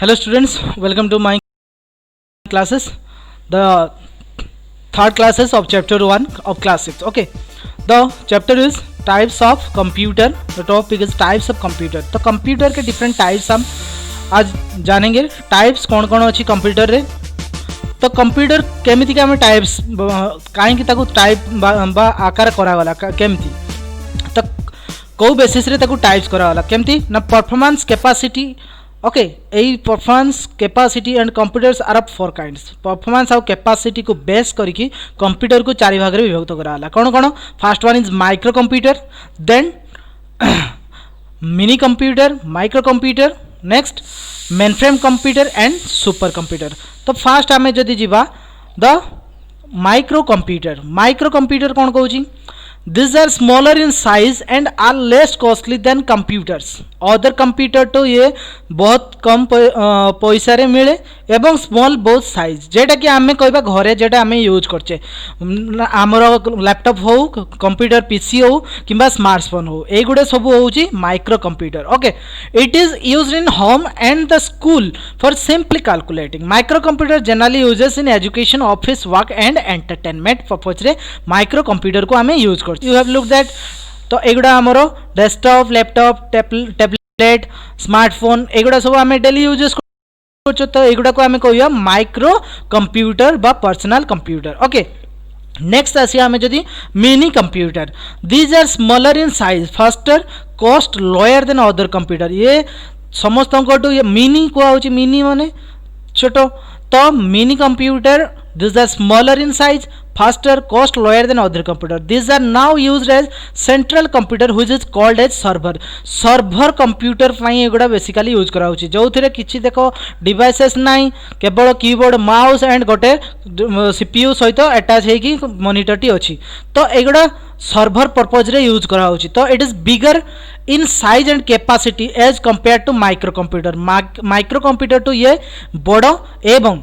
Hello students, welcome to my classes. The third classes of chapter 1 of class 6. Okay. The chapter is types of computer. The topic is types of computer. तो computer के different types हम आज जानेंगे. Types कौन कौन अच्छी computer रे. तो कंप्यूटर केमिति के हमें टाइप्स कहीं ताकू टाइप बा आकार करागला केमिति तो कौ बेसिस रे ताकू टाइप्स करागला केमिति ना परफॉर्मेंस कैपेसिटी. ओके एई performance capacity and computers are of four kinds. Performance और कैपेसिटी को बेस करके कंप्यूटर को चारि भाग रे विभक्त करागला. कौन कौन first one is micro computer, then mini computer, micro computer, next mainframe computer and super computer. तो फास्ट आम जदि जीवा the micro computer. Micro computer कौन कहूँ this are smaller in size and are less costly than computers. Other computer तो ये बहुत कम पैसा रे मिले एवं स्मॉल बहुत साइज जेटा कि आम कहवा घरे जेटा आम यूज करचे आमर लैपटॉप हो कंप्यूटर पीसी हो कि स्मार्टफोन हो एगुड़े सब हूँ micro computer. Okay it is used in home and the school for simply calculating. Micro computer generally uses in education office work and entertainment purpose रे माइक्रो कंप्यूटर को आम use कर. You have look that. तो एगुड़ा आमर desktop laptop tablet smartphone एगुड़ा सब आम daily uses कर. तो एगुड़ा को आम कह माइक्रो कंप्यूटर बा पर्सनल कंप्यूटर. ओके नेक्स्ट आसिया आम जदि mini computer. These are smaller in size faster cost lower than other computer. ये समस्त ये मिनी कहुच्छी मिनी माने छोट. तो mini computer these are smaller in size, faster, cost lower than other computer. These are now used as central computer which is called as server. Server computer पाई एगुड़ा basically use करा होची जो थिरे किछि देखो डिवाइसेस नाही केवल कीबोर्ड माउस एंड गोटे सीपीयू सहित अटैच हेकी मॉनिटर टी अछि. तो एगुड़ा सर्वर पर्पज रे यूज करा होची. तो it is bigger in size and capacity as compare to micro computer. Micro computer टू ये बड़ एवं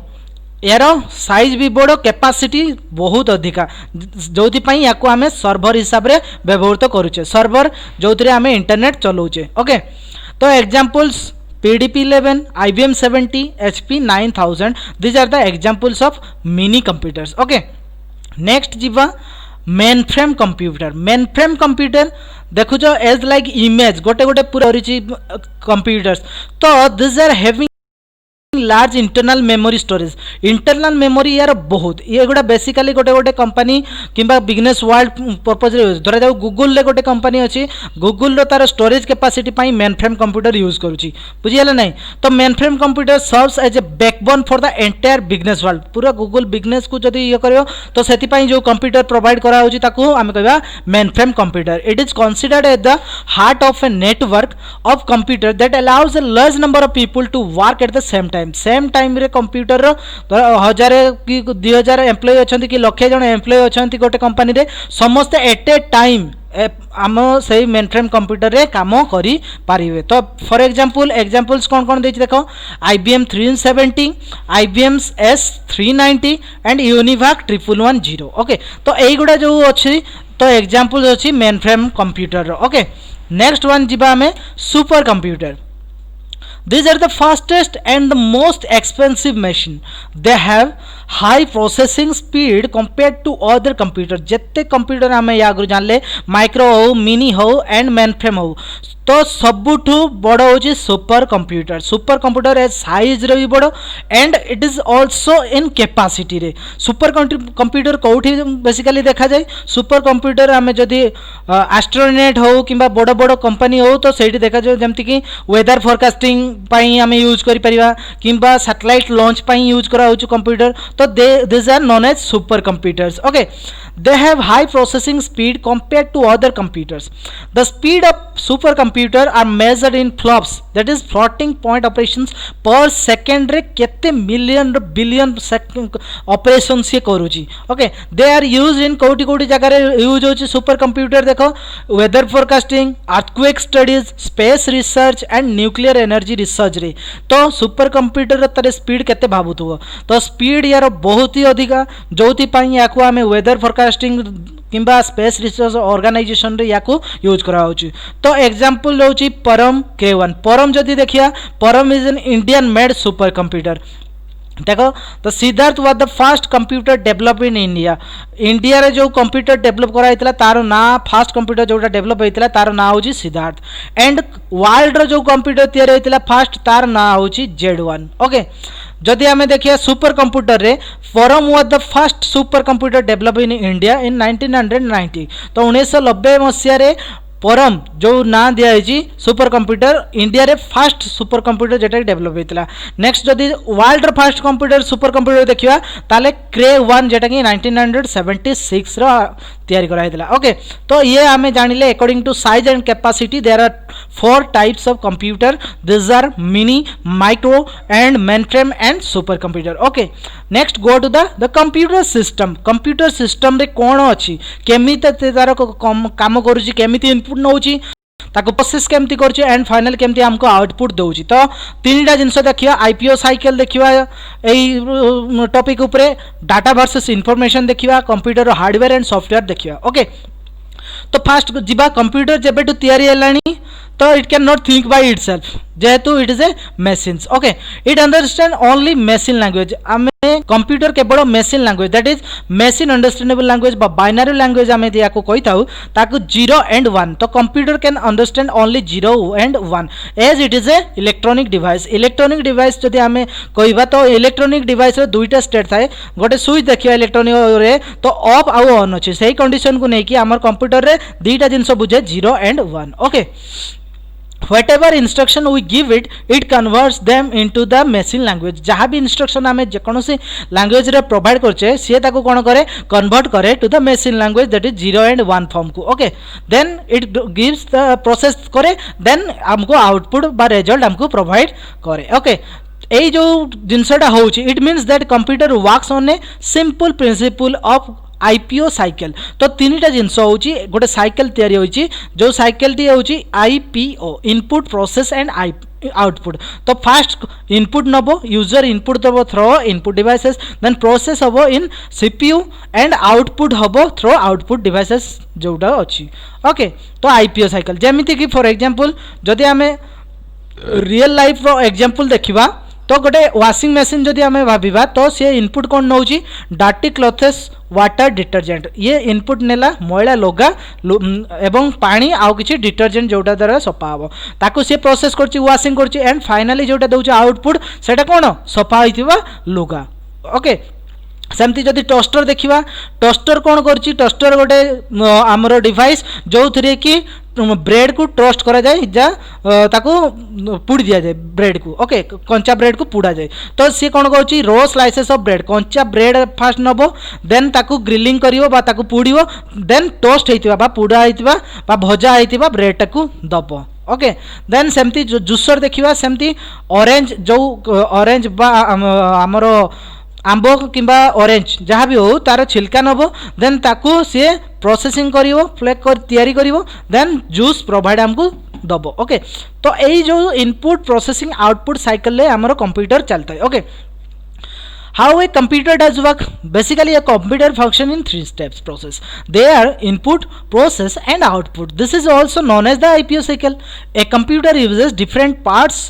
यार साइज भी बड़ कैपेसिटी बहुत अधिका जो या आम सर्वर हिसाब से व्यवहृत करुचे. सर्वर जो आम इंटरनेट चलाऊे. ओके तो examples PDP-11, IBM 70, HP 9000 these are the examples of mini computers. Okay next जीवा mainframe computer. Mainframe computer देखुच एज लाइक इमेज गोटे गोटे पूरा कंप्यूटर्स. तो these are having large internal memory storage. Internal memory यार बहुत ये गुड़ा बेसिकली गोटे गोटे कंपनी किंबा बिजनेस वर्ल्ड पर्पज यूज धरा जाऊ गूगल गोटे कंपनी अच्छी गूगल तार स्टोरेज कैपेसिटी पाई मेन फ्रेम कंप्यूटर यूज करुच्ची बुझीगला नहीं. तो mainframe computer serves as a backbone for the entire business world. पूरा गूगल बिजनेस को जब ये कर तो से जो कंप्यूटर प्रोवाइड करा आम कह mainframe computer. It is considered as the heart of a network of computer that allows a large number of people to work at the same time. Same time रे computer हजार कि 2000 employ अच्छा कि लक्षे जन employ अच्छा गोटे company रे समस्ते एट ए टाइम आम से मेन फ्रेम कंप्यूटर रे काम करि पारिबे. तो फॉर एग्जांपल्स कौन कौन देछि देखो IBM 370, IBM S390 and Univac 1110. Okay तो एगुड़ा जो अच्छी तो एग्जांपल्स अच्छी mainframe computer. Okay next one जीवा हमें super computer. These are the fastest and the most expensive machine. They have high processing speed compared to other computer. जितने computer आम या आगु जानले माइक्रो हो मिनी हो एंड मेन फ्रेम हो तो सबुठू बड़ हूँ सुपर कंप्यूटर. सुपर कंप्यूटर ए साइज रे भी बड़ and it is also in capacity रे. सुपर कंप्यूटर कौटी बेसिकली देखा जाए सुपर कंप्यूटर आम जदि एस्ट्रोनेट हो कि बड़ बड़ कंपनी हो तो सही देखा जाए जमती कि वेदर फोरकास्टिंग पाई आम यूज करिपरिबा किंबा सैटेलाइट लॉन्च पाई यूज करा होची कंप्यूटर. तो this are known as super computers. Okay they have high processing speed compared to other computers. The speed of supercomputer are measured in flops, that is floating point operations per second रे केते million billion operations ये करूची. Okay they are use in कोटी कोटी जगह रे यूज होची सुपर कंप्यूटर. देखो weather forecasting, earthquake studies, space research and nuclear energy research रे. तो सुपर कंप्यूटर तार स्पीड केते भाबुथुबो. तो स्पीड यार बहुत ही अधिका जो आम वेदर फोरकास्टिंग किंबा स्पेस रिसर्च ऑर्गेनाइजेशन रे याकू यूज करा होची। तो एग्जांपल होची परम K1। परम जदि देखिया परम is an Indian made super computer. देखो तो Siddharth was the first computer develop in India. India रे जो कंप्यूटर डेवलप करा हैतला तार ना फर्स्ट कंप्यूटर जोटा डेवलप हैतला तार ना होची सिद्धार्थ। एंड वर्ल्ड रो जो कंप्यूटर तैयार हैतला फर्स्ट तार ना होची Z1। ओके जदि आमे देखिया सुपर कंप्यूटर रे परम was the first super computer develop in India in 1990। तो 1990 मसीह रे परम जो ना दिखाई सुपर कंप्यूटर इंडिया रे फर्स्ट सुपर कंप्यूटर जेटा डेवलप होता। नेक्स्ट जदि world first computer super computer देखिया ताले Cray-1 जेटा कि 1976 रो तैयारी करा हैतला। ओके तो ये आमे जानिले according to size and capacity there are 4 types of computer. This are mini, micro and mainframe and super computer. Okay next go to the computer system. Computer system रे कोन अछि, केमिति तार काम करूची, केमिति इनपुट नउची, ताको प्रोसेस केमती करछि एंड फाइनल केमती हमको आउटपुट दउची। तो तीनटा जिंस देखिया आईपीओ साइकिल देखिया एई टॉपिक ऊपर डाटा वर्सेस इंफॉर्मेशन देखिया, कंप्यूटर हार्डवेयर एंड सॉफ्टवेयर देखिया। ओके तो फास्ट जीवा कंप्यूटर जेबेटू तैयारी हेलानी तो it can not think by itself जेहेतु it is a machines. Okay it understand only machine language. आमे कंप्यूटर केवल machine language that is machine understandable language बा बाइनरी लैंग्वेज आमे याको कहि थाउ ताको 0 एंड 1। तो computer can understand only 0 and 1 as it is a electronic device. Electronic device जदि आमे कहिबा तो इलेक्ट्रॉनिक डिवाइस रे दुईटा स्टेट थाए। गोटे स्विच देखिया इलेक्ट्रॉनिक रे तो ऑफ आउ ऑन अछि, सेही कंडीशन को नै कि हमर कंप्यूटर रे दुईटा जिंस बुझे 0 and 1। Okay whatever instruction we give it, it converts them into the machine language। जहाँ भी instruction आमे जेकोनोसी language रे provide करछे से ताको कोन करे convert करे to the machine language that is 0 and 1 form को। okay then it gives the process करे then हमको output बा result हमको provide करे। okay এই जो जिनसटा होउची it means that computer works on a simple principle of IPO cycle. तो तीनटा जिनस होची गोटे साइकिल तैयारी होची जो साइकिल टी होची IPO input process and output. तो फास्ट इनपुट नबो यूजर इनपुट दबो through input devices, then process हबो इन सीपीयू एंड आउटपुट हबो थ्रो आउटपुट डिवाइसेस जोटा अछि। ओके तो आईपीओ साइकिल जेमिति कि फॉर एग्जांपल जदि हमें रियल लाइफ रो एग्जांपल देखिबा तो गोटे वाशिंग मशीन जदि आमे भाबिबा तो सी इनपुट कोन नउची डार्टी क्लॉथेस वाटर डिटर्जेंट। ये इनपुट नेला मैला लुगा एवं पानी आउ किछि डिटर्जेंट जोटा द्वारा सफा हबो ताको सी प्रोसेस करछि वाशिंग करछि एंड फाइनली जोटा दउछि आउटपुट सेटा कोन सफा होइथिबा लुगा। ओके सेमती जदि टोस्टर देखिबा टोस्टर कोन करछि टोस्टर गोटे हमरो डिवाइस जो थरे कि ब्रेड को टोस्ट करा जाए जा ताको पुड़ी दिया जाए ब्रेड को। ओके कंचा ब्रेड को पुड़ा जाए तो सी कौन कौची रो स्लाइसेस ऑफ ब्रेड कंचा ब्रेड फास्ट नबो देन ताको ग्रिलिंग करिवो बा ताको पुड़िवो देन टोस्ट हेतिबा बा पुड़ा हेतिबा बा भजा हेतिबा ब्रेड टाको दबो। ओके देन सेमती जूसर देखिबा सेमती ऑरेंज जो ऑरेंज बा हमरो आंबो किंबा ऑरेंज जहाँ भी हो तार छिलका नबो देन ताको सी प्रोसेसिंग करिवो फ्लेक कर तैयारी करिवो देन जूस प्रोवाइड हमको दबो। ओके तो यही जो इनपुट प्रोसेसिंग आउटपुट साइकिल ले हमरो कंप्यूटर चलता है। Okay how a computer does work? Basically a computer function in 3 steps process. They are input, process and output. This is also known as the IPO cycle. A computer uses different parts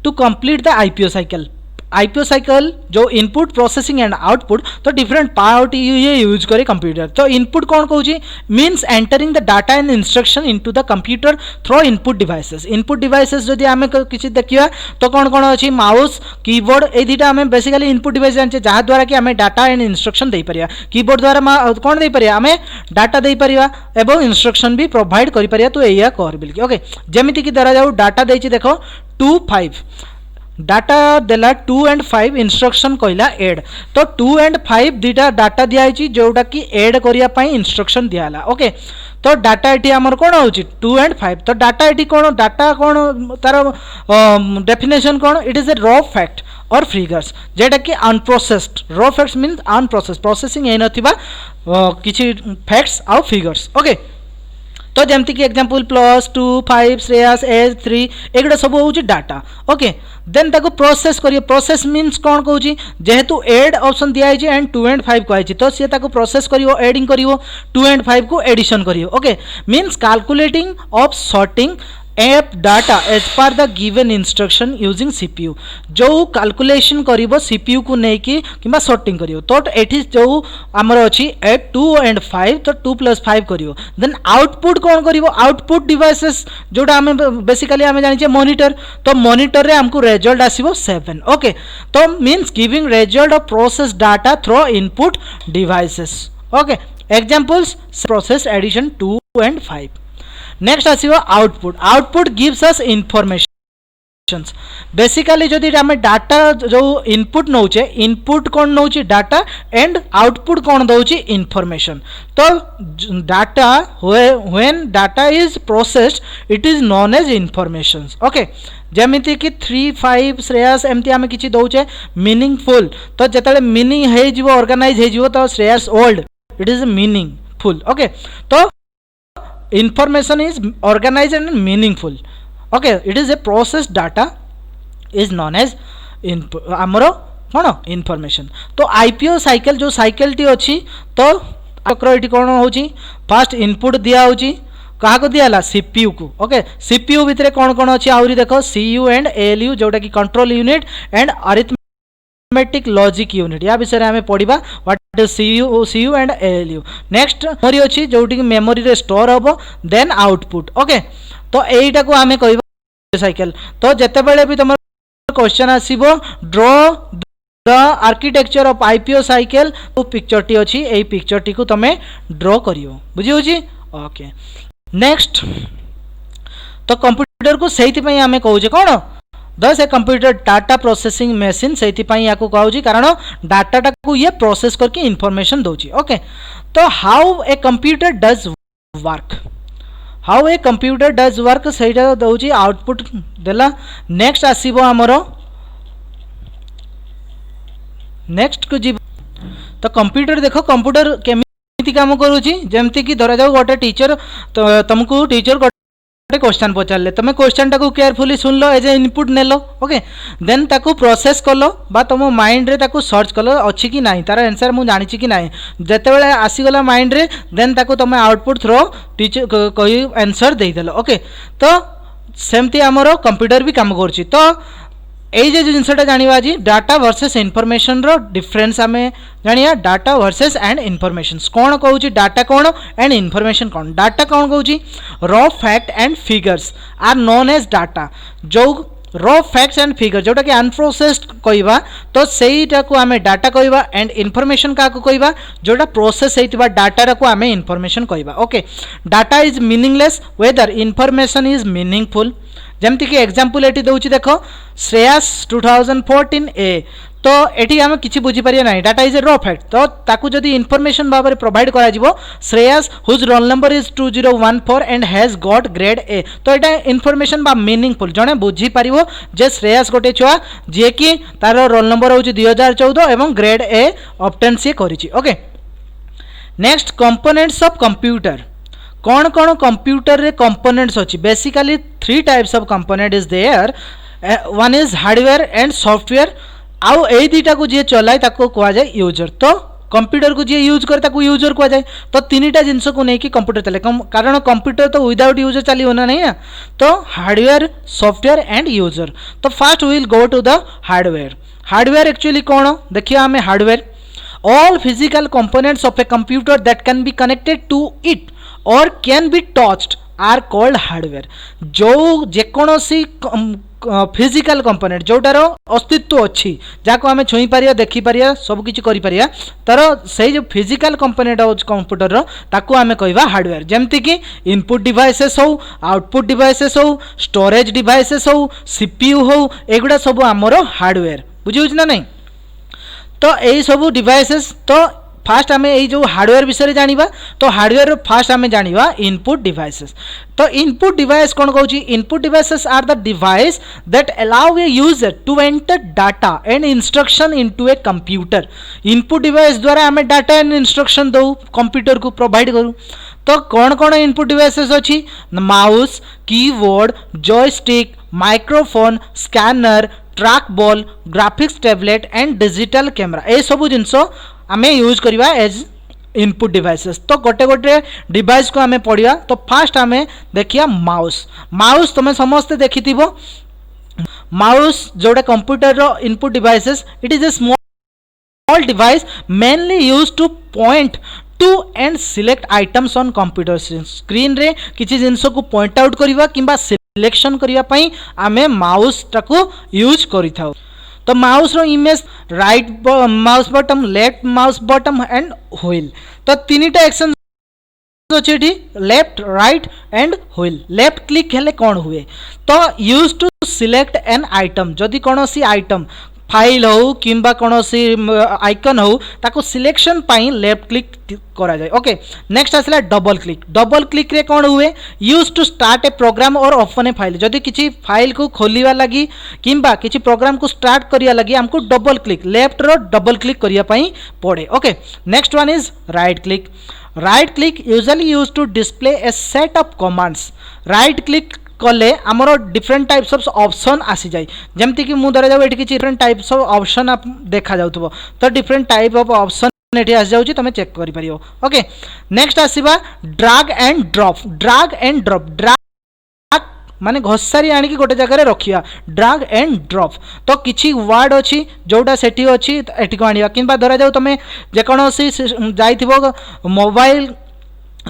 to complete the IPO cycle. IPO cycle जो input processing and output तो different part ये use करे computer. तो input कौन कहूँ means entering the data and instruction into the computer through input devices. Input devices जदि आमे किछि देखिया तो कौन कौन अछि माउस कीबोर्ड ए दुटा आमे बेसिकली इनपुट डिवाइस जानछे जहाँ द्वारा कि आमे डाटा एंड इंस्ट्रक्शन दे परिया। कीबोर्ड द्वारा कौन दे परिया आमे डाटा दे परिया एवं इंस्ट्रक्शन भी प्रोवाइड करि परिया। तो एया कर बिल ओके जेमिति कि धरा जाऊ डाटा देछि देखो 2 5 डाटा देला 2 and 5 इंस्ट्रक्शन कहला एड तो 2 and 5 दुटा डाटा दिया जोटा कि एड करिया पई इंस्ट्रक्शन दियाला। ओके तो डाटा एटी हमर कोन होची 2 and 5 तो डाटा एटी कोन डाटा कोन तार डेफिनेशन कोन it is a raw fact or figures जेटा कि unprocessed raw facts means unprocessed processing ए नथिबा किछि फैक्ट्स आउ फिगर्स। ओके तो जमती कि एग्जांपल प्लस 2 5 श्रेयस एज 3 एगुड़ा सब हूँ डाटा ओके देन ताको प्रोसेस करियो प्रोसेस मीन्स कौन कहूँ जेहेतु एड ऑप्शन दिखाई एंड 2 and 5 कही तो सी ताको प्रोसेस करियो एडिंग करियो 2 and 5 को एडिशन करियो okay means calculating of sorting of data as per the given instruction using CPU जो कैलकुलेशन करिवो सीपीयू को नेकी किंबा सॉर्टिंग करिवो तो एठी जो हमर अछि एट 2 and 5 तो 2 + 5 करिवो देन आउटपुट कोन करिवो आउटपुट डिवाइसेस जोटा हमें बेसिकली हमें जानि छे मॉनिटर तो मॉनिटर रे हमको रिजल्ट आसीबो 7 ओके तो means giving result of process data through input devices okay examples process addition 2 and 5 next आसीबो output output gives us information basically जदि आम डाटा जो इनपुट नौचे इनपुट कौन नौचे डाटा एंड आउटपुट कौन दौची इंफॉर्मेशन तो data when data is processed it is known as information okay जमीती कि 3 5 श्रेयस एमती आम कि दौचे मीनिंगफुल तो जिते मीनिंग हो ऑर्गेनाइज हो तो Shreyas old it is meaningful okay तो information is organized and meaningful okay it is a process data is known as amaro cone information तो IPO साइकिल जो साइकिल टी अछि तो चक्र एटी कोन होची फर्स्ट इनपुट दिया होची कहा को दियाला सीपीयू को ओके सीपीयू भितरे कोन कोन अछि आउरी देखो सीयू एंड एएलयू जोटा कि control unit and arithmetic logic unit या विषय हमें पढ़िबा what is CU and ALU next memory अछि जोटी मेमोरी रे स्टोर होबो देन आउटपुट ओके तो एटा को हमें कहबा साइकिल तो जते बेले भी तुम क्वेश्चन आसीबो draw the architecture of IPO cycle तो पिक्चर टी अछि एई पिक्चर टी को तमे ड्रॉ करियो बुझी होची ओके नेक्स्ट तो कंप्यूटर को सेहिति पई हमें कहू जे कोन दस a computer data processing machine से या कहूँ कारण डाटा को ये प्रोसेस करके इनफॉरमेशन दौची ओके तो how a computer does work से दौची आउटपुट देला नेक्स्ट आसीबो हमरो नेक्स्ट को जी तो कंप्यूटर देखो कंप्यूटर केमिति काम करूची जेमति कि धरा जाऊ गोटे टीचर तो तुमको टीचर क्वेश्चन पचारे तुम क्वेश्चन टाक केयरफुली सुन लो एज ए इनपुट नेलो ओके देन ताकू प्रोसेस कलो बा तुम माइंड रे ताकू सर्च कलो अच्छी कि नहीं तार आंसर मु जानी कि नहीं जते बेले आसीगला माइंड रे देन ताकू तुम आउटपुट थ्रो टीचर कही आंसर दे देलो ओके तो सेमती आमरो कंप्यूटर भी काम करछि तो এই যে জিনিসটা জানিবা আজি ডাটা ভার্সেস ইনফরমেশন रो डिफरेंस आमे जानिया डाटा वर्सेस एंड इनफॉरमेशन कौन कहूँ डाटा कौन एंड इनफॉरमेशन कौन डाटा कौन कहूँ raw fact and figures are known as data जो रॉ फैक्ट्स एंड फिगर जोटा कि अनप्रोसेस्ड कहवा तो सेटा को आमे डाटा कहवा एंड इनफॉरमेशन का कहवा जोटा प्रोसेस होइतिबा डाटा को आमे इनफॉरमेशन कहवा okay data is meaningless whether information is meaningful जमती कि एग्जांपल एटी दउची देखो श्रेयस 2014 ए तो एटी हम किछि बुझी परिया नाही data is a raw fact तो ताकू जदी इनफॉरमेशन बाबरे प्रोवाइड करा जिवो Shreyas whose roll number is 2014 and has got grade A तो एटा इनफॉरमेशन बा मीनिंगफुल जने बुझी परिवो जे श्रेयस गोटे छुआ जे कि तार रोल नंबर होची 2014 एवं ग्रेड ए ऑब्टेन से करिछि okay next components of computer कौन कौन कंप्यूटर रे कंपोनेंट्स अच्छी basically 3 types of component is there one is hardware and software आउ ए दुटा को जी चलाए ताको कहा जाए यूजर तो कंप्यूटर को जी यूज करे ताको यूजर कहा जाए तो 3टा जिनस को लेकिन कंप्यूटर चले कारण कंप्यूटर तो विदाउट यूजर चली होना नहीं ना तो हार्डवेयर सॉफ्टवेयर एंड यूजर तो first will go to the hardware actually कौन देखिए हमें hardware all physical components of a computer that can be connected to it or can be touched are called hardware जो जेकोसी physical component जोटार अस्तित्व अच्छी जहाँ आम छुई पारिया देखी पारिया सब किछि करि पारिया तार से जो फिजिकल कंपोनेंट कंप्यूटर ताकू आमे कहवा हार्डवेयर जेमति कि इनपुट डिवाइसेस हो आउटपुट डिवाइसेस हो स्टोरेज डिवाइसेस हो सीपीयू हो एगुडा सब आमर हार्डवेयर बुझी ना नहीं तो यही सब डिवाइसेस तो फास्ट आम यही जो हार्डवेयर विषय जानिबा तो हार्डवेयर फास्ट आम जानिबा इनपुट डिवाइसेस तो इनपुट डिवाइस कौन कहूँ input devices are the device that allow a user to enter data and instruction into a computer input device द्वारा आम डाटा एंड इंस्ट्रक्शन दो कंप्यूटर को प्रोवाइड करूँ तो कौन कौन इनपुट डिवाइसेस अच्छी mouse keyboard joystick microphone scanner track ball graphics tablet and digital camera ए सब जिनस आम यूज करवा एज इनपुट डिवाइसेस। तो गोटे गोटे डिवाइस को आम पढ़िया। तो फास्ट आम देखिया माउस। माउस तुम समस्ते देखि माउस जोड़ा कंप्यूटर रो input devices it is a small device mainly use to point to and select items on computer screen रे किसी जिनस को पॉइंट आउट करवा किंबा सिलेक्शन करने पई आमे माउस टाको यूज करिथाउ। तो माउस रो image right mouse button left mouse button and wheel. तो तीनटा एक्शन अच्छे left right and wheel. Left click हेले कौन हुए तो use to select an item जदि कौन सी आइटम फाइल हो किंबा कौन सी आइकन हो ताको सिलेक्शन पाई लेफ्ट क्लिक करा जाए। ओके नेक्स्ट आसला डबल क्लिक। डबल क्लिक रे कौन हुए use to start a program और ओपन ए फाइल। जदि किसी फाइल को खोलिवा लगी किंबा किसी प्रोग्राम को स्टार्ट करिया लगी हमको डबल क्लिक लेफ्ट रो डबल क्लिक करिया पाई पड़े। Okay next one is right click. Right click usually use to display a set of commands. Right click कले आमर डिफरेंट टाइप्स ऑफ ऑप्शन आसी जाए जमती कि मुझे जाऊ ये किसी डिफरेंट टाइप्स ऑफ ऑप्शन आप देखा जाउथबो। तो डिफरेंट टाइप ऑफ ऑप्शन ये आसी जाउची तुम चेक करि परियो। ओके नेक्स्ट आसीबा drag and drop. Drag and drop drag माने घोसारी आनिकी गोटे जगह रखिया ड्रैग एंड ड्रॉप। तो किछि वर्ड अछि जोटा सेठी अछि एठी को आनिया किंबा धरा जाऊ तुम जेकोसी जाइथिबो मोबाइल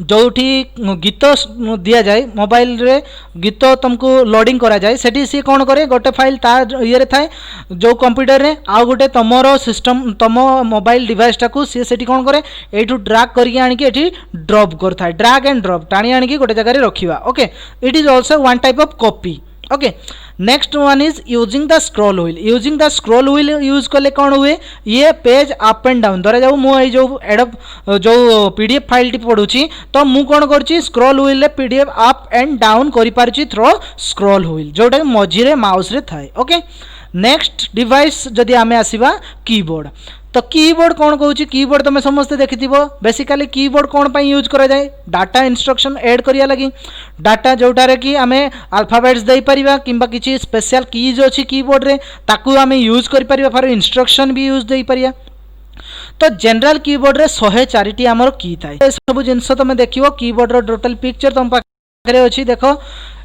जोठी गीत दिया जाए मोबाइल रे गीत तुमको लोडिंग करा जाए सेठी सी कौन करे गोटे फाइल तार ये थाए जो कंप्यूटर रे आउ गोटे तुमर सिस्टम तुम मोबाइल डिवाइस टाकू सी सेठी कौन करे एठू ड्रैग करके आनिकी एठी ड्रॉप करथाय। ड्रैग एंड ड्रॉप टाणी आनिकी गोटे जगह रे रखिवा। Okay it is also one type of copy. Okay next one is using the scroll wheel. Using the scroll wheel use कले कौन हुए ये पेज अप एंड डाउन धरा जाऊ मु जो एडप जो पीडीएफ फाइल टी पढ़ुची तो मु कौन करची स्क्रॉल व्हील रे पीडीएफ अप एंड डाउन करि पारची थ्रो स्क्रॉल व्हील जोटा मझी रे माउस रे थाए। ओके नेक्स्ट डिवाइस जदि आमे आसीबा कीबोर्ड। तो कीबोर्ड कौन कहूँ कीबोर्ड तुम समस्ते देखि बेसिकली कीबोर्ड कौन पाई यूज करा जाए डाटा इंस्ट्रक्शन ऐड करिया लगी डाटा जोटारे कि आमे अल्फाबेट्स दे परिबा किंबा किछि स्पेशल कीज अछि कीबोर्ड रे ताकू आमे यूज करि परिबा फॉर इंस्ट्रक्शन भी यूज दे परिया। तो जनरल कीबोर्ड रे 104 टी हमर की थाए सब जिंस तुम देखिवो कीबोर्ड रो टोटल पिक्चर तुम पाखरे अछि देखो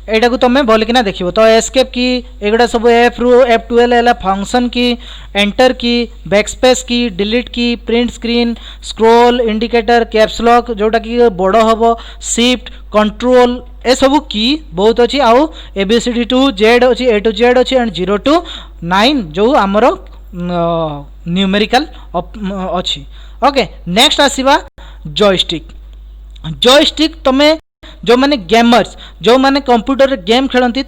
एटा को तुम भल किना देखिवो। तो एस्केप की एगुड़ा सब एफ रु F12 है फंक्शन की एंटर की बैकस्पेस की डिलीट की print screen scroll indicator caps lock जोटा कि बड़ हम शिफ्ट कंट्रोल ए सब की बहुत अच्छी आउ ABCD टू Z अच्छी A टू Z अच्छी एंड 0 to 9 जो आमर न्यूमेरिकल अच्छी। ओके नेक्स्ट आसीबा जॉयस्टिक। जॉयस्टिक तुम जो माने गेमर्स जो माने कंप्यूटर गेम खेलती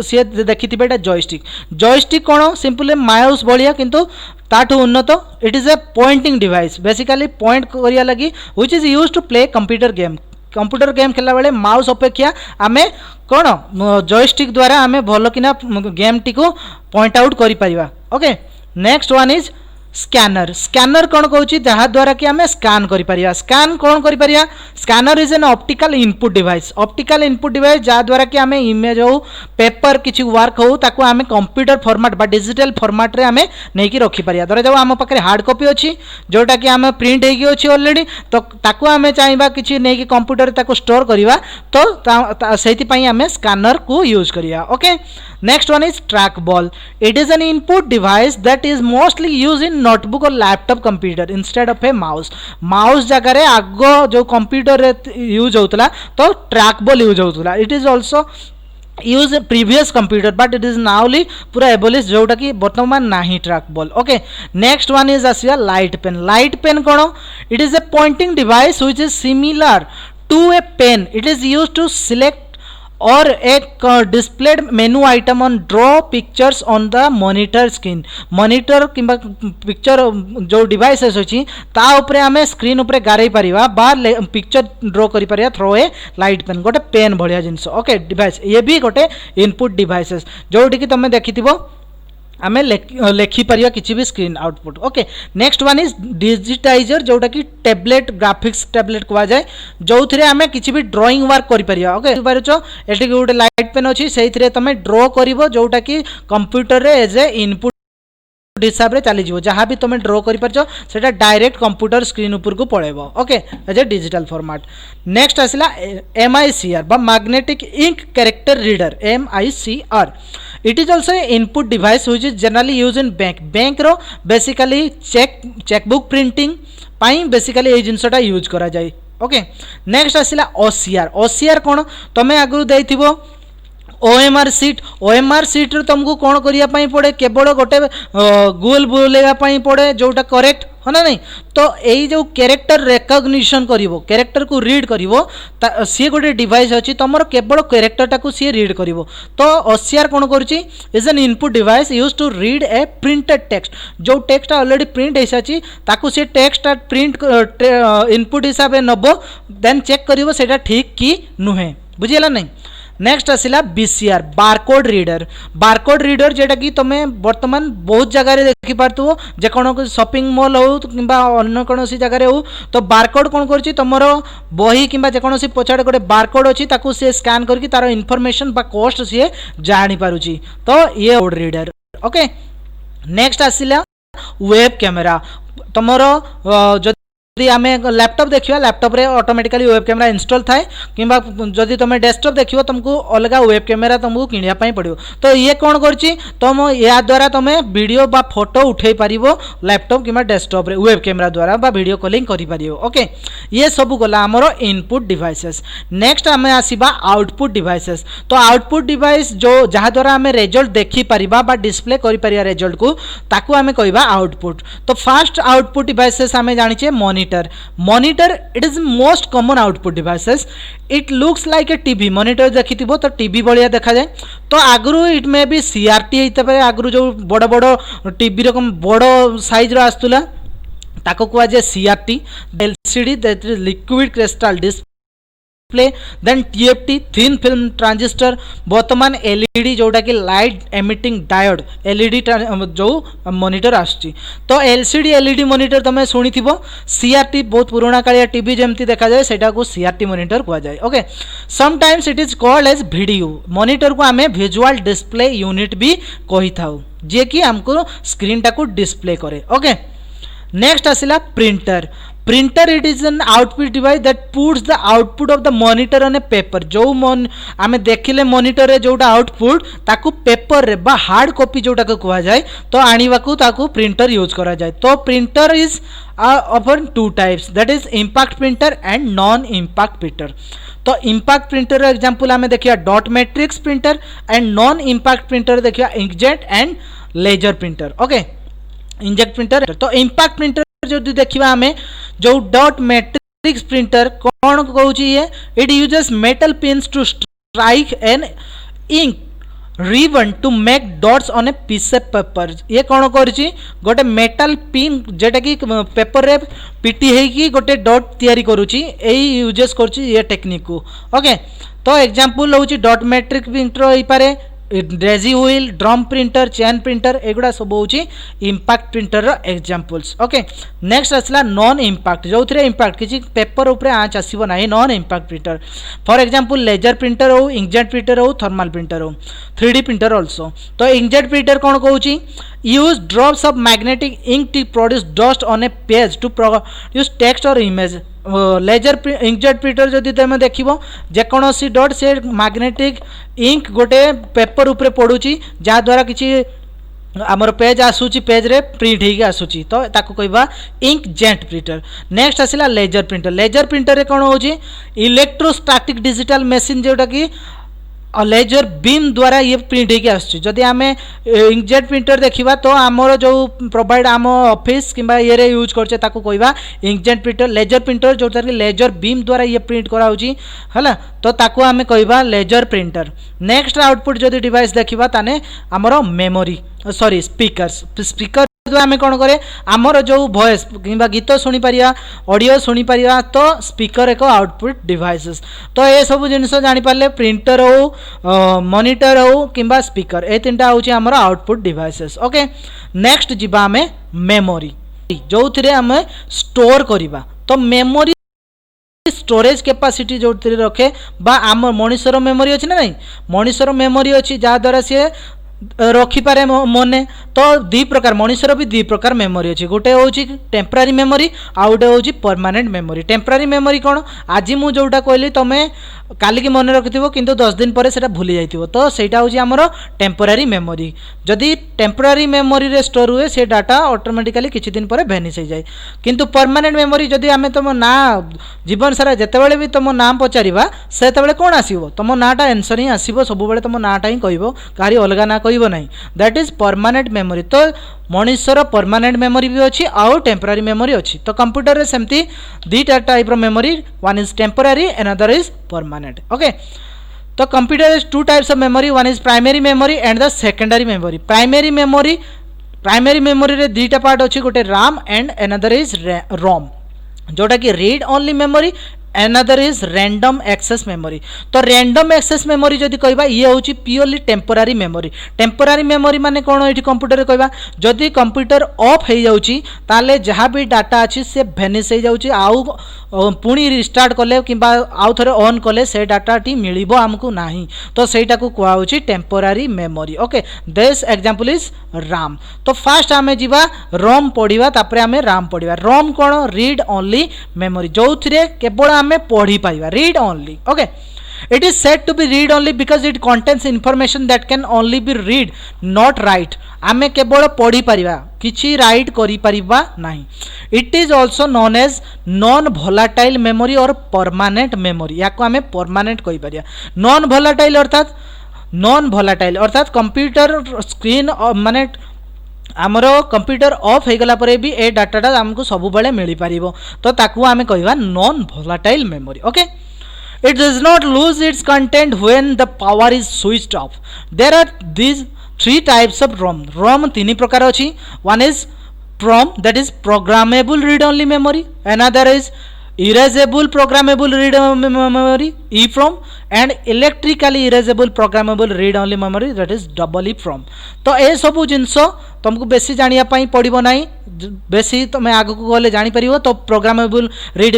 सी देखिए जॉयस्टिक। जॉयस्टिक कौन सिंपली माउस भाया किंतु ताठू उन्नत it is a pointing device basically point करिया लगी which is used to play computer game. Computer game खेला बेले माउस अपेक्षा आमे कौन जॉयस्टिक द्वारा आमे भल किना गेम टी को पॉइंट आउट करि परिबा। Okay next one is scanner. Scanner कौन कहूँ जहाँ द्वारा कि आम स्कान करिया। स्कान कौन करिया scanner is an optical input device. Optical input device जहाँ द्वारा कि आम इमेज हो पेपर किसी वर्क हो ताको आम कंप्यूटर फॉर्मेट बा डिजिटल फॉर्मेट रे आम नहीं कि रखी पारिया। धरा जाऊ आम पाखे हार्ड कॉपी अच्छी जोटा कि आम प्रिंट होगी अच्छी ऑलरेडी तो ताको आम चाहिए किसी नहीं कि कंप्यूटर ताको स्टोर करवा तो से आम स्कैनर को यूज करिया। Okay next one is track ball. It is an input device that is mostly use in notebook or laptop computer instead of a mouse. Mouse जगह आग जो कंप्यूटर यूज होता तो ट्रैक बॉल यूज होता। It is also use previous computer but it is नाउली पूरा abolish जोटा कि बर्तमान नाही track ball. Okay next one is आसिया लाइट पेन। लाइट पेन कौन it is a pointing device which is similar to a pen. It is use to select or एक displayed menu item on draw pictures on the monitor screen. Monitor किंबा picture जो devices अच्छी ता उपरे आमे screen उपरे गारे परिवा बा पिक्चर ड्रॉ करि परिया थ्रो ए लाइट पेन गोटे पेन भलिया जिंस। ओके डिवाइस ये भी गोटे इनपुट डिवाइसेस जोटी कि तुम देखिथिबो आम लिखि पार कि भी screen output. Okay next one is digitiser जोटा कि टैबलेट ग्राफिक्स टैबलेट कह जाए जो थे आम कि भी ड्रॉइंग वर्क कर। ओके पार्छ ये गोटे लाइट पेन अच्छी से तुम ड्र कर जोटा कि कंप्यूटर एज ए इनपुट हिसाब से चलीज जहाँ भी तुम ड्र कर डायरेक्ट कंप्यूटर स्क्रीन उपर को पड़ेबो। Okay as a digital format. Next आसला MICR बा magnetic ink character reader MICR। It is also input device which is generally use in bank रो बेसिकली चेकबुक प्रिंटिंग पाई बेसिकली ये जिनसटा यूज करा जाए। ओके नेक्स्ट आसला OCR कौन तुम्हें आगु देथिबो OMR सीट तुमको कौन करने पड़े केवल गोटे गोल बुलेगापी पड़े जोटा करेक्ट है ना नहीं। तो यही जो कैरेक्टर रेकग्निशन करिवो कैरेक्टर को रीड करिवो सी गोटे डिवाइस अच्छी तुम केवल कैरेक्टरटा को सी रीड करिवो। तो OCR कौन करुच्ची is an input device use to read a printed text जो टेक्स्ट ऑलरेडी प्रिंट हो सारी ताकू सी टेक्स्ट प्रिंट इनपुट हिसाब से नब देन चेक करिवो सेटा ठीक कि नुहे बुझीगला नहीं। नेक्स्ट आसला BCR बारकोड रीडर जेटा कि तुम्हें बर्तमान बहुत जगह देखी पार्थो जे कौन शॉपिंग मॉल हो कि अन्य कौन जगह हो तो बारकोड कौन कर तुम बही कि जेकोसी पछाड़े गोटे बारकोड अच्छी ताकू सी स्कैन करके तार इनफॉरमेशन बा कॉस्ट सी जानी पारुची तो ये कोड रीडर। ओके नेक्स्ट आसला वेब कैमेरा तुमरो यदि आम लैपटॉप देखिए लैपटॉप रे ऑटोमेटिकली वेब कैमेरा इंस्टॉल थाए कि जदि तुम डेस्कटॉप देखियो तुमको अलग वेब कैमेरा तुमको किनिया पड़ो। तो ये कौन करची तुम या द्वारा तुम वीडियो बा फोटो उठे पारिबो लैपटॉप कि डेस्कटॉप रे वेब कैमेरा द्वारा बा वीडियो कॉलिंग करि पारिबो। ओके ये सब गला आमर इनपुट डिवाइसेस। नेक्स्ट आम आसीबा आउटपुट डिवाइसेस। तो आउटपुट डिवाइस जो जहाँ द्वारा आम रिजल्ट देखि पारिबा बा डिस्प्ले करि पारिबा रिजल्ट को ताकू आम कहबा आउटपुट। तो फास्ट आउटपुट डिवाइसेस आम जानिछे monitor it is most common output devices. It looks like a TV monitor देखि तो टीवी भाया देखा जाए। तो आगु इट मे बी CRT होता है आगु जो बड़ बड़ टीवी रकम बड़ साइज आसुला ताको कह जाए CRT LCD that is liquid crystal display then TFT thin film transistor बर्तमान LED जोटा कि लाइट एमिटिंग डायोड LED जो मॉनिटर आसुची। तो LCD LED मॉनिटर तुम शुणी CRT बहुत पुराणा कालिया टीवी जमती देखा जाए सेटा को CRT मॉनिटर कह जाए। Okay sometimes it is called as VDU monitor को आम विजुअल डिस्प्ले यूनिट भी कही था जे कि हमको स्क्रीन टा को डिस्प्ले करे। ओके नेक्स्ट आसला printer it is an output device that puts the output of the monitor on A paper जो आम देखिले मॉनिटर रे जोटा आउटपुट ताकू पेपर रे बा हार्ड कॉपी जोटा को कहा जाए तो आनिबाकू ताकू प्रिंटर यूज करा जाए। तो printer is often two types that is impact printer and non impact printer. तो इम्पैक्ट प्रिंटर एग्जांपल आम देखिए dot matrix printer and non impact printer देखिए inkjet and laser printer. Okay inkjet printer तो impact printer जो देखिए आम जो dot matrix printer कौन कहूँ ये it uses metal pins to strike an ink ribbon to make dots on a piece of paper. ये कौन कर गोटे मेटल पिन जेटा कि पेपर रे पिटी है गोटे डॉट तैयारी करुच्ची यही यूजेस कर टेक्निक को। ओके तो एग्जांपल हूँ डॉट मैट्रिक प्रिंटर हो पारे daisy wheel drum printer chain printer एगुड़ा सब हूँ impact printer examples. Okay next आसला नॉन इम्पैक्ट जो थे इम्पैक्ट किसी पेपर उपरे आँच आसब ना non impact printer for example laser printer हो इंकजेट प्रिंटर हो थर्मल प्रिंटर हो 3D प्रिंटर ऑल्सो। तो इंकजेट प्रिंटर कौन कहूँ use drops of magnetic ink to produce dust on a page to produce text or image. Laser inkjet printer जदि तुम देख जेकोसी डट से मैग्नेटिक इंक गोटे पेपर उपरे पड़ुची जहाँ द्वारा किसी आमर पेज आसूची पेज रे प्रिंट होगी आसूची तो ताको कहबा इंकजेट प्रिंटर। नेक्स्ट आसला लेजर प्रिंटर रे कौन हो इलेक्ट्रोस्टैटिक डिजिटल मशीन जोटा कि लेजर बीम द्वारा ये प्रिंट होगी आसुची। आम इंकजेट प्रिंटर देखा तो आमर जो प्रोवाइड आम ऑफिस किंबा ये यूज करछे ताको कहबा इंकजेट प्रिंटर। लेजर प्रिंटर जो लेजर बीम द्वारा ये प्रिंट कराउची है तो ताको आम कहबा लेजर प्रिंटर। नेक्स्ट आउटपुट जो डिवाइस देखा ताने आमर मेमोरी स्पीकर द्वारा आम कौन करे आमर जो वॉइस कि गीत शुणी पारिया ऑडियो शुणी पारिया तो स्पीकर एक आउटपुट डिवाइसेस तो ये सब जिनस जानीपारे प्रिंटर हो मॉनिटर हो कि स्पीकर ए तीन हूँ आमर आउटपुट डिवाइसेस ओके नेक्स्ट जीवा आम मेमोरी जो थे आम स्टोर करवा तो मेमोरी स्टोरेज कैपेसिटी जो रखे बा आम मनीषर मेमोरी अच्छी ना नहीं मनीषर मेमोरी अच्छी जहाँद्वारा सी रखिपारे मने तो दी प्रकार मनीषर भी दी प्रकार मेमोरी अच्छी गोटे हूँ टेम्परारी मेमोरी आउ गोटे हूँ परमानेंट मेमोरी टेम्परारी मेमोरी कौन आज मुझे जोटा कहली तुम्हें काली की मन रखिथो किंतु 10 दिन पर सेटा भूली जाइथिबो तो सेटा हूँ आमर टेम्परारी मेमोरी जदि टेम्परारी मेमोरी रे स्टोर हुए से डाटा ऑटोमेटिकली किछि दिन पर भेनिश हो जाए किंतु परमानेंट मेमोरी जदि आमे तुम ना जीवन सारा जितेबाला भी तुम नाम पचारिबा सेतेबाला कौन आसीबो तुम नाटा आंसर ही आसीबो सब बेले तुम नाटा ही कहबो कारी अलगा ना कहबो नहीं दैट इज परमानेंट मेमोरी तो मनीषर परमानेंट मेमोरी भी अच्छी आउ टेम्परारी मेमोरी अच्छी तो कंप्यूटर रे सेमती दीटा टाइप रो memory one is temporary another is permanent okay तो computer is two types of memory one is primary memory and the secondary memory primary memory रे दीटा पार्ट अच्छी गोटे RAM and another is ROM जोटा कि read only memory another is random access memory तो random access memory जदि कहबा ये होची प्योरली टेम्परारी मेमोरी माने कोन एठी कंप्यूटर रे कहबा जदि कंप्यूटर ऑफ हो जाउची ताले जहाँ भी डाटा अच्छी से भेनिश हो जाउची आउ पुणी रिस्टार्ट कले किंबा आउ थरे ऑन कले से डाटा टी मिलिबो हमकु नाही तो सेटा को कुआ होची temporary memory okay this example is RAM तो फास्ट आमे जीवा रोम पढिबा तापरे आमे राम पढिबा रोम कोन रीड ओनली मेमोरी जोथिरे केवल आमे पढ़ी पाइबा read only okay it is said to be read only because it contains information that can only be read not write आमे केवल पढ़ी पारिबा किछि राइट करि पारिबा नाही it is also known as non volatile memory or permanent memory याको आमे permanent कहि Pariya non volatile अर्थात कंप्यूटर स्क्रीन माने आमर कंप्यूटर ऑफ हो गला परे भी ए डाटाटा आमको सब बेले मिल पारिबो तो ताकू आमे कहबा non volatile memory okay It does not lose its content when the power is switched off. There are these three types of ROM. ROM तीन प्रकार अच्छी. One is PROM that is programmable read-only memory. Another is erasable programmable read-only memory EEPROM and electrically erasable programmable read-only memory that is EEPROM. तो ए सबू जिनस तुमको बेसी जानिया पाई पड़िबो नाही बेसी तुम आगु को गले जानी परिबो तो प्रोग्रामेबल रीड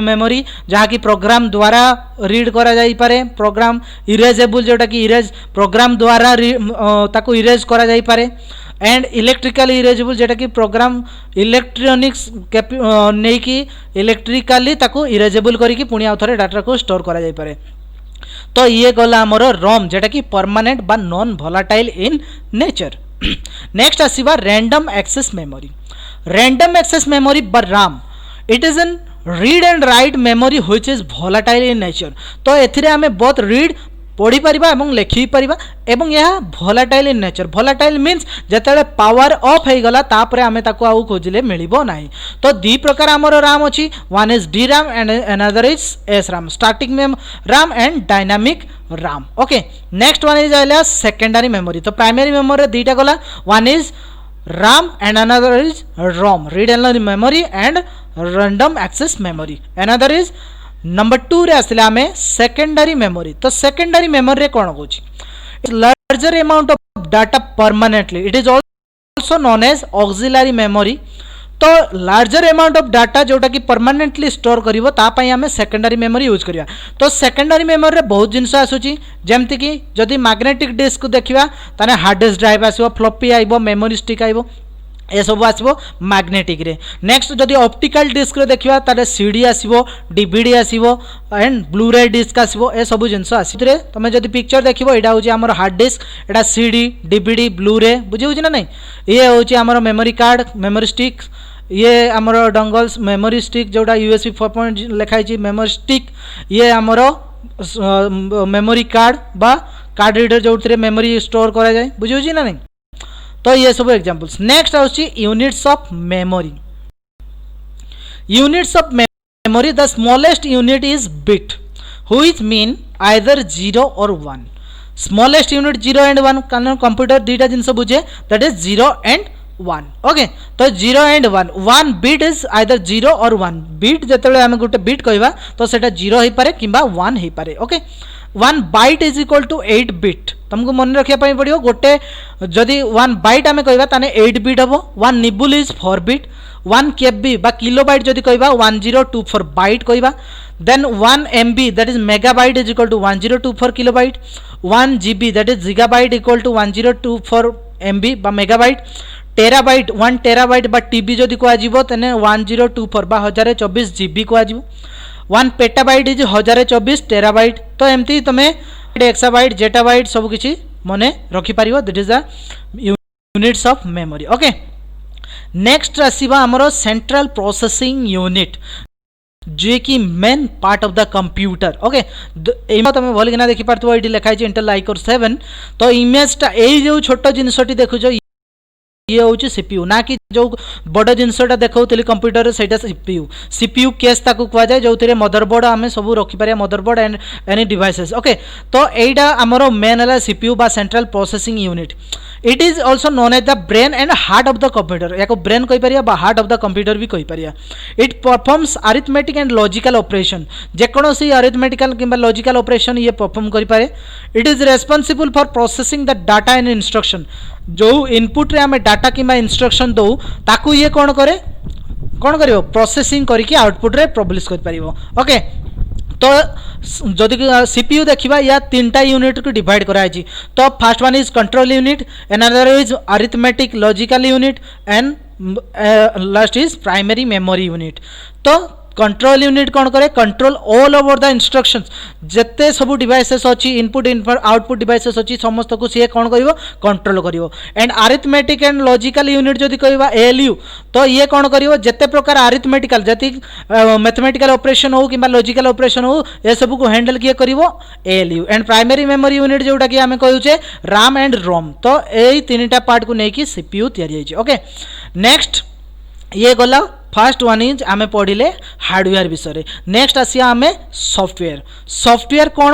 मेमोरी जहाँ की प्रोग्राम द्वारा रीड करा जाई पारे प्रोग्राम इरेजेबल जोटा कि इरेज प्रोग्राम द्वारा ताको इरेज करा जाई पारे एंड इलेक्ट्रिकली इरेजेबल जोटा कि प्रोग्राम इलेक्ट्रोनिक्स नहीं कि इलेक्ट्रिकली ताको इरेजेबल करी पुणी आउ थरे डाटा को स्टोर करा जाई पारे तो ये गला हमर रोम जेटा कि परमानेंट बा non volatile in nature next आसीबा रैंडम एक्सेस मेमोरी बा RAM it is an read and write memory which is volatile in nature तो एथिरे हमें बहुत रीड पढ़ी पारिबा एवं लिखि पारिबा एवं यह volatile in nature volatile means जेतेले पावर ऑफ हो गला तापरे हमें ताको आउ खोजले मिलिबो नाही तो दी प्रकार हमर राम अछि one is D RAM and another is S RAM static RAM and dynamic RAM okay next one is आइला सेकेंडरी मेमोरी तो प्राइमरी मेमोरी दीटा गला one is RAM and another is ROM read only memory and random access memory another is number 2 रे आसला हमें secondary memory तो secondary memory रे कोन होची larger amount of data permanently it is also known as auxiliary memory तो larger amount of data जोटा कि परमानेंटली स्टोर करिवो ता पई हमें सेकेंडरी मेमोरी यूज करिया तो सेकेंडरी मेमोरी रे बहुत जिंस आसुची जेमति कि जदि मैग्नेटिक डिस्क को देखिबा ताने हार्ड डिस्क ड्राइव आसीबो फ्लॉपी आइबो मेमोरी स्टिक आइबो ए सब आसबो मैग्नेटिक रे नेक्स्ट जदि ऑप्टिकल डिस्क रे देखिबा तारे सीडी आसीबो डीवीडी आसीबो एंड ब्लू रे डिस्क आसीबो ए सब जिंस आसीतरे तमे जदि पिक्चर देखिबो एडा होची हमर हार्ड डिस्क एडा सीडी डीवीडी ब्लू रे बुझी होची ना नहीं ये होची हमर मेमोरी कार्ड मेमोरी स्टिक ये हमर डंगल्स मेमोरी स्टिक जोटा यूएसबी 4 लिखाई छी मेमोरी स्टिक ये हमर मेमोरी कार्ड बा कार्ड रीडर जोतरे मेमोरी स्टोर करा जाय बुझी होची ना नहीं तो ये सब एग्जांपल्स नेक्स्ट आउची units of memory the smallest unit is bit which mean either 0 or 1 smallest unit 0 and 1 कारण कंप्यूटर दीटा जिनस बुझे दैट इज 0 एंड 1 ओके तो 0 and 1 1 bit is either 0 or 1 bit जतबेले आम गोटे बिट कहवा तो सेटा 0 हो पारे किंबा 1 हो पारे okay 1 byte is equal to 8 bit तुमको मन रखा पड़ो गोटे जदि 1 बाइट आम कहवा ताने 8 बिट हम 1 निबुल इज 4 बिट 1 केबी बा किलोबाइट जदि कहवा 1024 बाइट कहवा then 1 MB that is megabyte is equal to 1024 kilobyte 1 GB that is gigabyte equal to 1024 MB बा मेगाबाइट टेराबाइट 1 टेराबाइट बा टीबी जदि कह तेने 1024 बा 1024 GB कह 1 पेटाबाइट इज 1024 टेराबाइट तो एमती तुम एक्साबाइट जेटाबाइट सब किसी मन रखिपार that is the units of memory okay next आसीबा हमरो सेंट्रल प्रोसेसिंग यूनिट जे कि main part of the computer okay एमा तुम भल किना देखि पारथो एटी लिखा है इंटेल आइकोर 7 तो इमेजटा ए जो छोट जिनसटी देखुछ ये हूँ सीपीयू ना कि जो बड़ जिनसटा देखा कंप्यूटर से सीपीयू केस ताकू कहुए जो मदरबोर्ड आम सब रखिपर motherboard and any devices okay तो यहीटा आमर मेन है सीपीयू बा central processing unit it is also known as the brain and heart of the computer या ब्रेन कहीपर बा हार्ट ऑफ द कंप्यूटर भी कहीपर it performs arithmetic and logical operation जेकोसी अरिथमेटिकल किंबा लॉजिकल ऑपरेशन ये परफॉर्म करें it is responsible for processing the data and instruction जो इनपुट रे आमे डाटा किंबा इंस्ट्रक्शन दो ताकू ये कौन करे कौन करियो प्रोसेसिंग करके आउटपुट रे पब्लिश कर परिबो ओके तो जदि सीपीयू देखिबा या तीनटा यूनिट को डिवाइड कराई तो first one is control unit another is arithmetic logical unit and last is primary memory unit तो कंट्रोल यूनिट कौन करे control all over the instructions जिते सब डिवाइसेस अच्छी इनपुट आउटपुट डिवाइसेस अच्छी समस्त को सी कौन कर कंट्रोल करिवो and arithmetic and logical unit जदि कहवा एएलयू तो ये कौन करिवो जिते प्रकार अरिथमेटिकल जति मैथमेटिकल ऑपरेशन हो कि लॉजिकल ऑपरेशन हो ये सब को हैंडल किए करिवो ALU and primary memory unit जोटा कि आमे कहूचे RAM एंड ROM तो यही तीनटा पार्ट को लेकिन सीपीयू तैयारी ओके नेक्स्ट ये गला फर्स्ट वन इज आमे पढ़िले हार्डवेयर विषय नेक्स्ट आसिया आमे सॉफ्टवेयर सॉफ्टवेयर कौन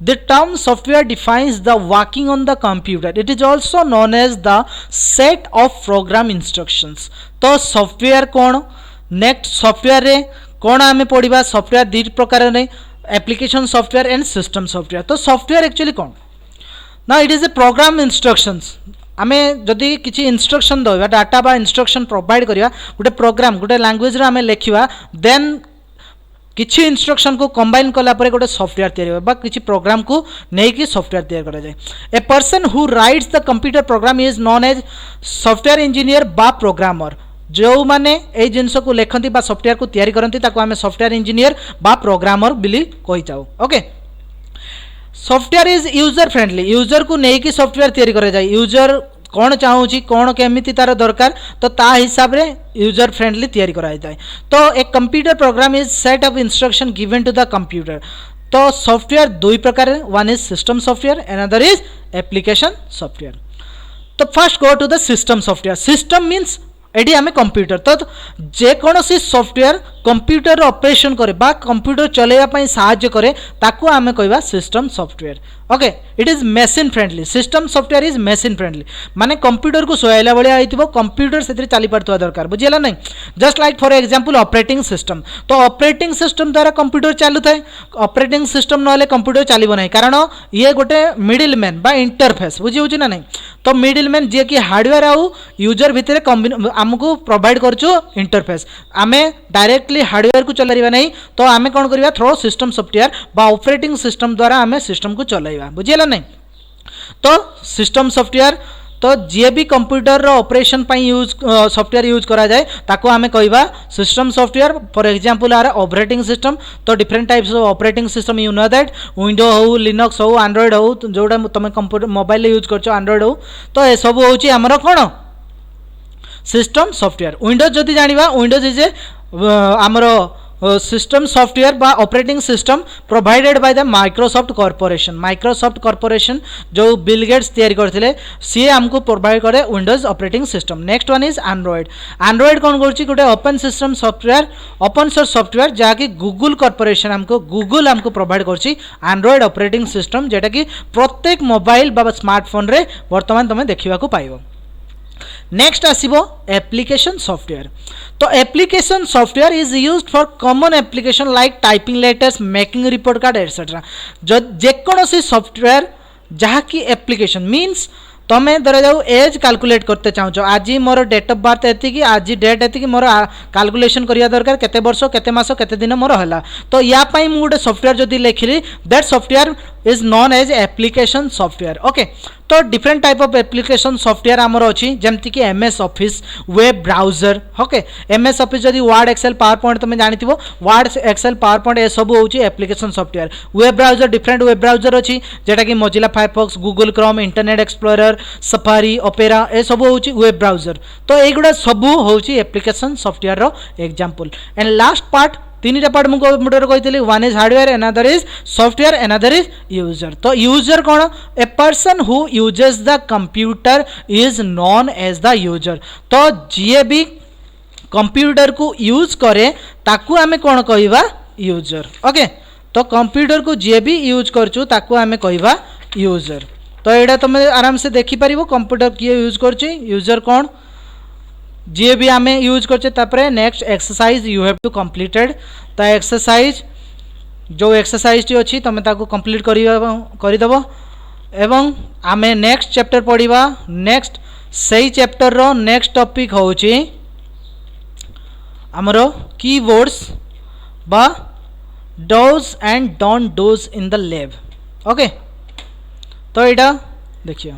the term software defines the working on the computer it is also known as the set of program instructions तो सॉफ्टवेयर कौन नेक्स्ट सॉफ्टवेयर रे कौन आमे पढ़िबा सॉफ्टवेयर दि प्रकार रे application software and system software तो सॉफ्टवेयर एक्चुअली कौन ना it is a program instructions आमे जदि किसी इंस्ट्रक्शन दवा डाटा बा इंस्ट्रक्शन प्रोवाइड करिया गोटे प्रोग्राम गोटे लैंग्वेज रे आमे लेखिबा देन किसी इंस्ट्रक्शन को कंबाइन कला परे गोटे सॉफ्टवेयर तैयारी होबा किसी प्रोग्राम को नहीं कि सॉफ्टवेयर तैयार करा जाए a person who writes the computer program is known as software engineer बा प्रोग्रामर जो माने ए जिनस को लेखंती बा सॉफ्टवेयर को तैयारी करंती ताको आमे सॉफ्टवेयर इंजीनियर बा प्रोग्रामर बिली कहि जाऊ okay software is user friendly user को नहीं कि सॉफ्टवेयर तैयारी करा जाए यूजर कौन चाहूँगी कौन केमिति तार दरकार तो ता हिसाब रे यूजर फ्रेंडली तैयारी करा जाए तो एक computer program is set of instruction given to the computer तो सॉफ्टवेयर दो प्रकार one is system software another is application software तो first go to the system software system means एटी आम कंप्यूटर तो जेकोसी सॉफ्टवेयर कंप्यूटर ऑपरेशन करे बा कंप्यूटर चलेवाई साहाय्य करे ताकू आमे कहवा system software okay it is machine friendly system software is machine friendly माने कंप्यूटर को सोयाला भाया होइतिबो कंप्यूटर से चली पारथवा दरकार बुझिला नहीं just like for example operating system तो ऑपरेटिंग सिस्टम द्वारा कंप्यूटर चालू थाए ऑपरेटिंग सिस्टम नले कंप्यूटर चलिबो नहीं कारण ये गोटे मिडिल मैन बा इंटरफेस बुझी होची ना नहीं तो मिडिल मैन जे कि हार्डवेयर आउ यूजर भितर आमको प्रोवाइड करछु इंटरफेस आमे डायरेक्टली हार्डवेयर को चलाइबा नहीं तो आमे कौन करिबा थ्रो सिस्टम सॉफ्टवेयर बा ऑपरेटिंग सिस्टम द्वारा आमे सिस्टम को चलाइबा बुझिला नहीं तो सिस्टम सॉफ्टवेयर तो जे भी कंप्यूटर ऑपरेशन पाई यूज सॉफ्टवेयर यूज करा जाए ताको आमे कहबा system software for example are operating system तो different types of operating system you know that window हो लिनक्स हो एंड्रॉइड हो जोड़ा तुम कंप्यूटर मोबाइल यूज करछो एंड्रॉइड हो तो ए सब होची हमर कोन सिस्टम सॉफ्टवेयर विंडोज जदि जानिबा विंडोज इज ए हमर सिस्टम सॉफ्टवेयर बा operating system provided by the Microsoft corporation जो बिल गेट्स तैयारी करथिले सी हमको प्रोवाइड करे Windows operating system next one is Android कौन करछि गोटे open system software open source software जहाँकि गूगल कॉर्पोरेशन हमको प्रोवाइड करछि एंड्रॉइड ऑपरेटिंग सिस्टम जेटा कि प्रत्येक मोबाइल बा स्मार्टफोन रे वर्तमान तुम देखा पाइबो नेक्स्ट आसीबो एप्लिकेशन सॉफ्टवेयर। तो application software is used for common application like typing letters, making report card etcetera. जेकोसी सॉफ्टवेयर जहाँकि एप्लिकेशन मीन्स तुम्हें धरा जाऊ एज कैलकुलेट करते चाहो, आज मोर डेट ऑफ बर्थ एति आज डेट एति मोर कैलकुलेशन करिया दरकार केते वर्ष केते मास केते दिन मोर हला, तो या पई मु गोटे सॉफ्टवेयर जदि लिखिली that software is known as application software. Okay, तो different type of application software आमर अच्छी जमती कि MS Office, web browser. Okay, MS Office जदि वर्ड एक्सेल पावर पॉइंट तुम जानी वर्ड एक्सेल पावर पॉइंट ए सब होची application software. Web browser different web browser अच्छी जेटा कि Mozilla Firefox, Google Chrome, Internet Explorer, Safari, Opera ए सब होची वेब ब्राउजर। तो एगुड़ा सब होची एप्लिकेशन सॉफ्टवेयर रो एग्जांपल। एंड लास्ट पार्ट तीन पार्ट मुझे कही, one is hardware, another is software, another is user. तो यूजर कौन? A person who uses the computer is known as the user. तो जी भी कंप्यूटर को यूज करे ताकू आमे कौन कहवा? यूजर। ओके, तो कंप्यूटर को जी भी यूज करचु ताकू आमे कहवा यूजर। तो एटा तुम आराम से देखी पारिबो कंप्यूटर किए यूज करची, यूजर कौन, जी भी आमे यूज करचे। तापरे next exercise you have to completed. तो एक्सरसाइज जो एक्सरसाइज टी अच्छी तुम ताको कंप्लीट करदेव एवं आमे नेक्स्ट चैप्टर पढ़िबा। नेक्स्ट सही चैप्टर रो नेक्स्ट टॉपिक होची हमरो कीवर्ड्स बा dos and don'ts in the lab. Okay, तो एटा देखिए